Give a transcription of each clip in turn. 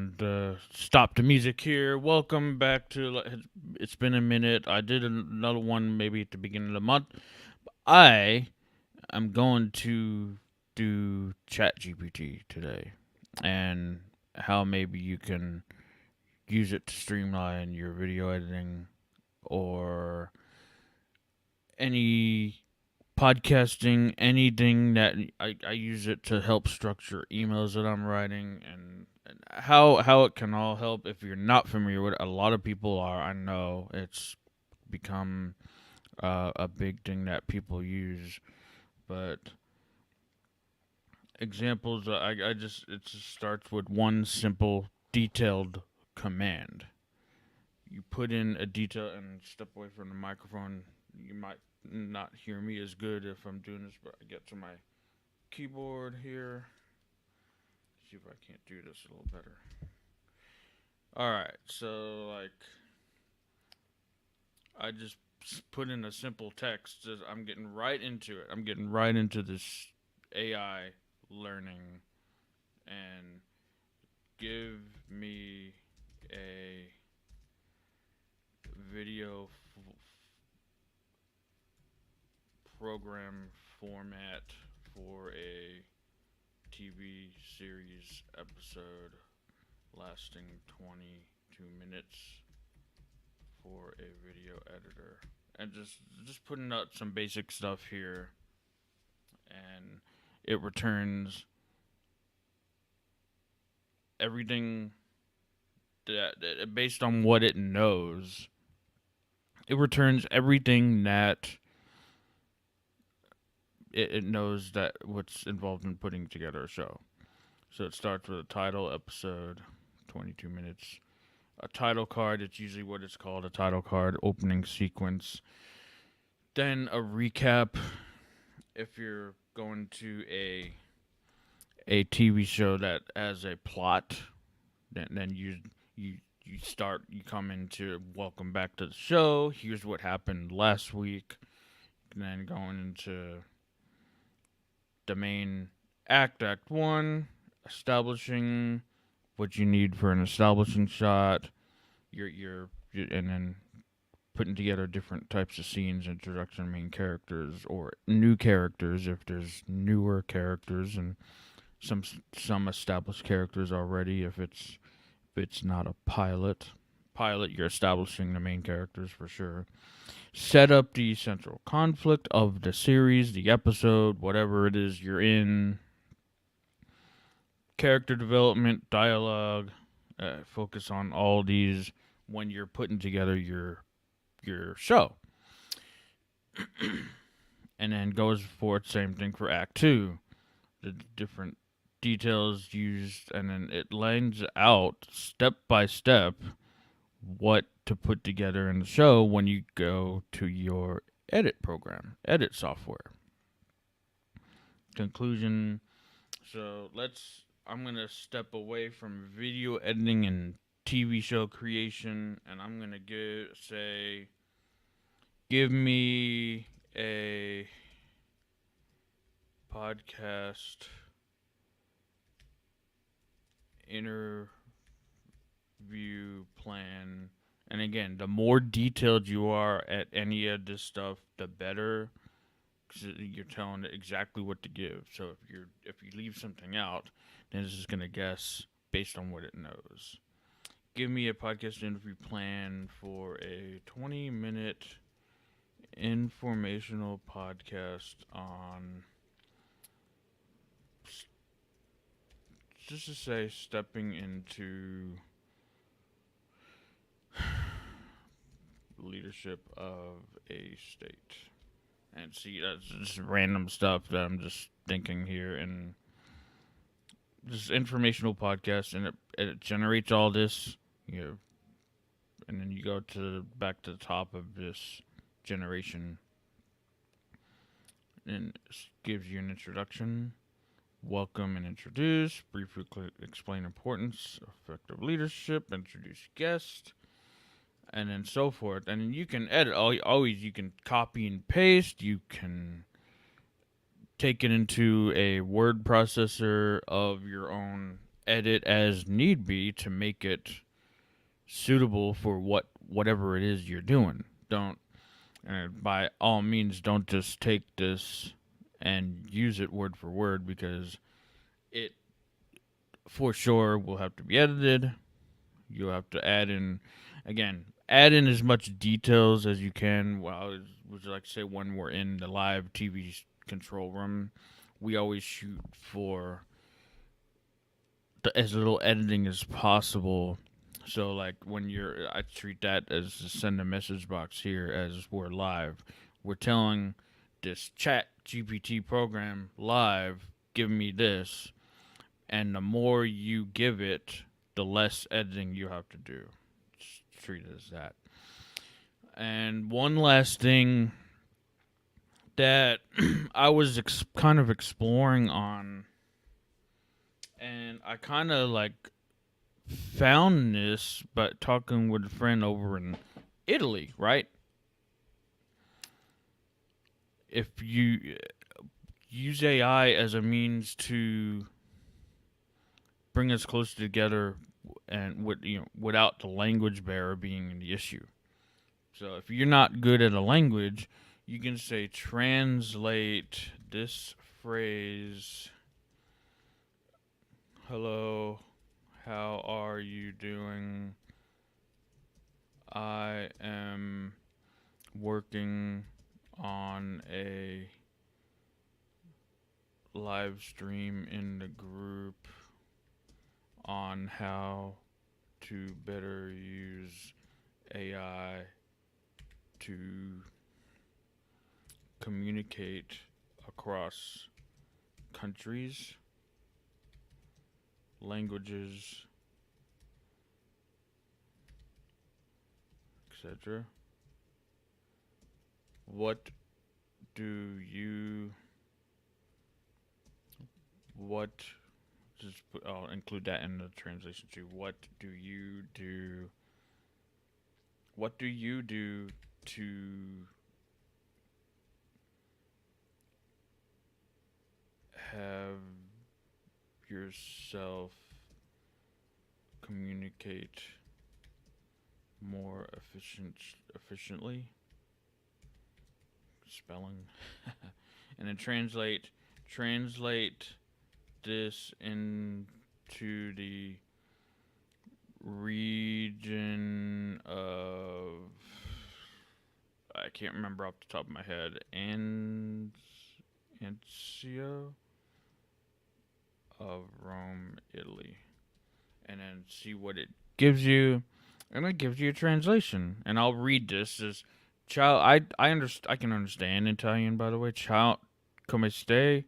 And stop the music here. Welcome back to. It's been a minute. I did another one maybe at the beginning of the month. I am going to do Chat GPT today, and how maybe you can use it to streamline your video editing or any podcasting, anything that I use it to help structure emails that I'm writing, and how it can all help. If you're not familiar with it, a lot of people are. I know it's become a big thing that people use, but examples, I just it just starts with one simple detailed command. You put in a detail and step away from the microphone. You might not hear me as good if I'm doing this, but I get to my keyboard here. See if I can't do this a little better. Alright, so like I just put in a simple text. I'm getting right into it. I'm getting right into this AI learning, and give me a video program format for a TV series episode lasting 22 minutes for a video editor. And just putting out some basic stuff here, and it returns everything that based on what it knows. It returns everything that it knows that what's involved in putting together a show. So it starts with a title, episode, 22 minutes. A title card, it's usually what it's called, a title card, opening sequence. Then a recap. If you're going to a TV show that has a plot, then you you come into welcome back to the show. Here's what happened last week. And then going into the main act one, establishing what you need for an establishing shot. And then putting together different types of scenes, introduction of main characters or new characters if there's newer characters, and some established characters already if it's not a pilot. Pilot, you're establishing the main characters for sure. Set up the central conflict of the series, the episode, whatever it is you're in. Character development, dialogue, focus on all these when you're putting together your show. And then goes forth, same thing for Act 2. The different details used, and then it lays out step by step what to put together in the show when you go to your edit program, edit software. Conclusion. So I'm going to step away from video editing and TV show creation, and I'm going to give me a podcast interview plan. And again, the more detailed you are at any of this stuff, the better, because you're telling it exactly what to give. So if you leave something out, then it's just gonna guess based on what it knows. Give me a podcast interview plan for a 20-minute informational podcast on, just to say, stepping into leadership of a state. And see, that's just random stuff that I'm just thinking here, and just informational podcast, and it generates all this, and then you go back to the top of this generation, and it gives you an introduction, welcome and introduce, briefly explain importance, effective leadership, introduce guest, and then so forth. And you can edit. Always you can copy and paste. You can take it into a word processor of your own edit as need be to make it suitable for whatever it is you're doing. Don't by all means don't just take this and use it word for word, because it for sure will have to be edited. You'll have to add in as much details as you can. Well, would you like to say when we're in the live TV control room, we always shoot for as little editing as possible. So like I treat that as a send a message box here as we're live. We're telling this chat GPT program live, give me this, and the more you give it, the less editing you have to do. Just treat it as that. And one last thing that I was kind of exploring on, and I kind of like found this, but talking with a friend over in Italy, right? If you use AI as a means to bring us closer together, and without the language barrier being the issue. So if you're not good at a language, you can say translate this phrase. Hello, how are you doing? I am working on a live stream in the group on how to better use AI to communicate across countries, languages, etc. What do you what I'll include that in the translation too. What do you do to have yourself communicate more efficiently? Spelling. And then translate this into the region of, I can't remember off the top of my head, Anzio of Rome, Italy, and then see what it gives you, and it gives you a translation. And I'll read this as ciao. I can understand Italian, by the way. Ciao, come stai?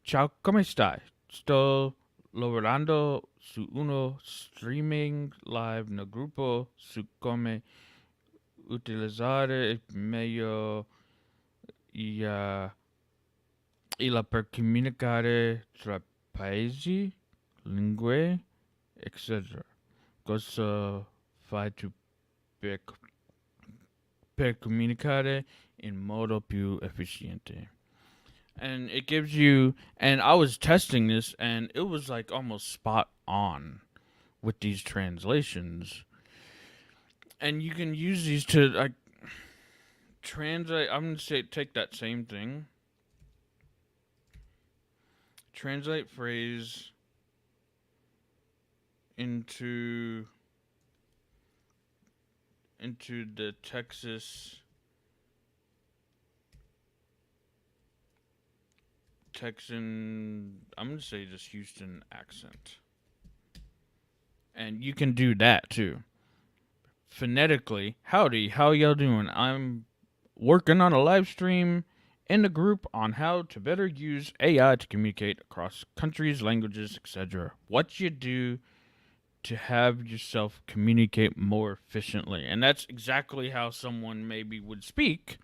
Ciao, come stai? Sto lavorando su uno streaming live nel gruppo su come utilizzare meglio la per comunicare tra paesi, lingue, etc. Cosa fai tu per, per comunicare in modo più efficiente? And it gives you, and I was testing this, and it was like almost spot on with these translations. And you can use these to like translate. I'm gonna say take that same thing, translate phrase into the Texan, I'm gonna say just Houston accent, and you can do that too. Phonetically, howdy, how y'all doing? I'm working on a live stream in the group on how to better use AI to communicate across countries, languages, etc. What you do to have yourself communicate more efficiently. And that's exactly how someone maybe would speak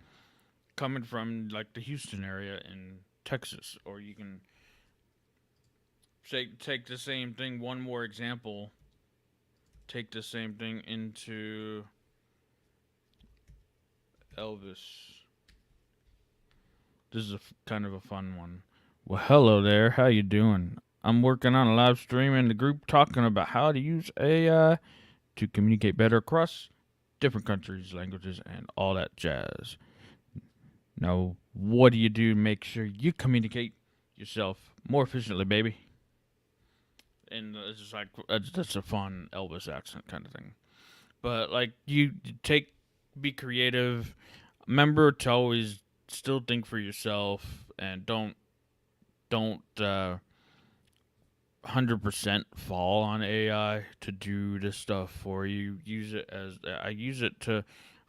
coming from like the Houston area in Texas. Or you can take the same thing, one more example, take the same thing into Elvis. This is kind of a fun one. Well, hello there. How you doing? I'm working on a live stream in the group talking about how to use AI to communicate better across different countries, languages, and all that jazz. Now, what do you do to make sure you communicate yourself more efficiently, baby? And it's just like that's a fun Elvis accent kind of thing. But like you be creative. Remember to always still think for yourself and don't 100% fall on AI to do this stuff for you. Use it as I use it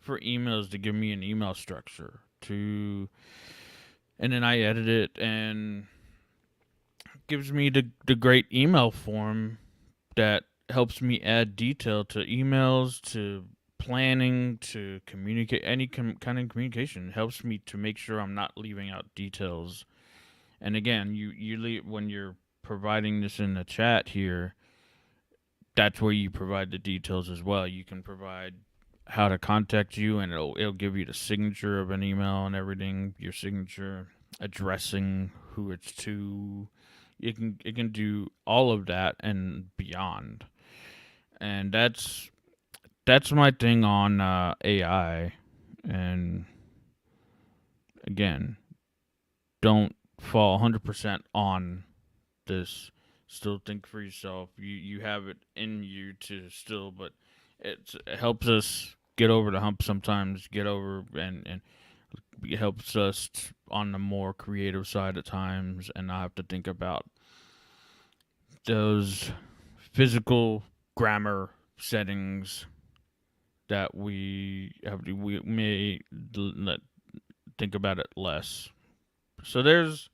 for emails to give me an email structure and then I edit it and gives me the great email form that helps me add detail to emails, to planning, to communicate any kind of communication. It helps me to make sure I'm not leaving out details. And again, when you're providing this in the chat here, that's where you provide the details as well. You can provide how to contact you, and it'll give you the signature of an email and everything, your signature, addressing who it's to. It can do all of that and beyond. And that's my thing on AI. And again, don't fall 100% on this. Still think for yourself. You have it in you to still, but it helps us get over the hump sometimes. Get over and it helps us on the more creative side at times, and not have to think about those physical grammar settings that we may think about it less. So there's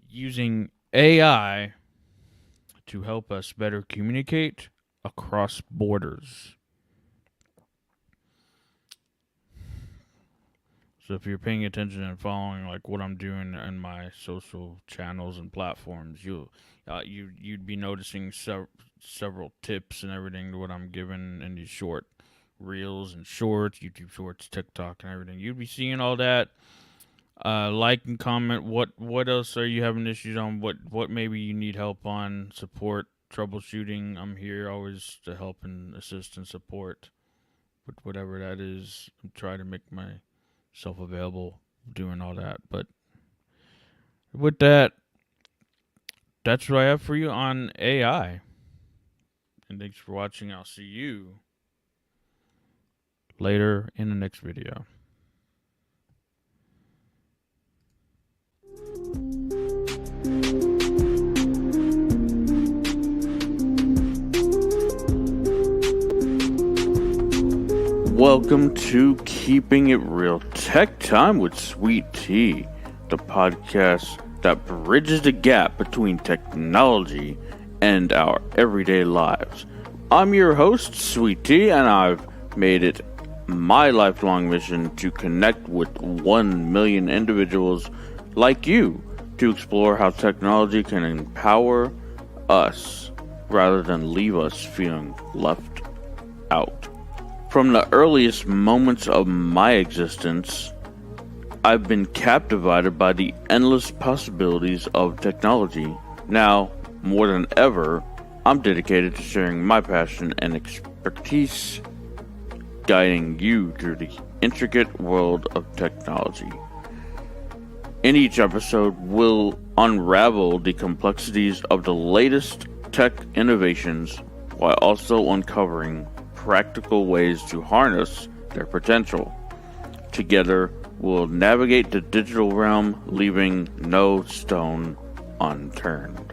using AI to help us better communicate across borders. So if you're paying attention and following like what I'm doing in my social channels and platforms, you'd be noticing several tips and everything to what I'm giving in these short reels and shorts, YouTube shorts, TikTok, and everything. You'd be seeing all that. Like and comment. What else are you having issues on? What maybe you need help on? Support, troubleshooting. I'm here always to help and assist and support with whatever that is. I'm trying to make myself available doing all that. But with that, that's what I have for you on AI. And thanks for watching. I'll see you later in the next video. Welcome to Keeping It Real Tech Time with Sweet Tea, the podcast that bridges the gap between technology and our everyday lives. I'm your host, Sweet Tea, and I've made it my lifelong mission to connect with 1 million individuals like you to explore how technology can empower us rather than leave us feeling left out. From the earliest moments of my existence, I've been captivated by the endless possibilities of technology. Now, more than ever, I'm dedicated to sharing my passion and expertise, guiding you through the intricate world of technology. In each episode, we'll unravel the complexities of the latest tech innovations while also uncovering practical ways to harness their potential. Together, we'll navigate the digital realm, leaving no stone unturned.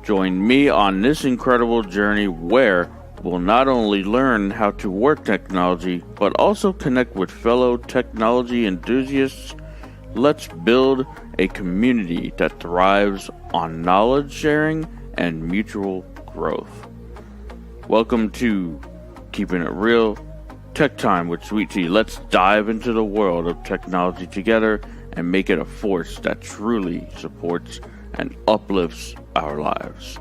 Join me on this incredible journey where we'll not only learn how to work technology, but also connect with fellow technology enthusiasts. Let's build a community that thrives on knowledge sharing and mutual growth. Welcome to Keeping It Real Tech Time with Sweet Tea. Let's dive into the world of technology together and make it a force that truly supports and uplifts our lives.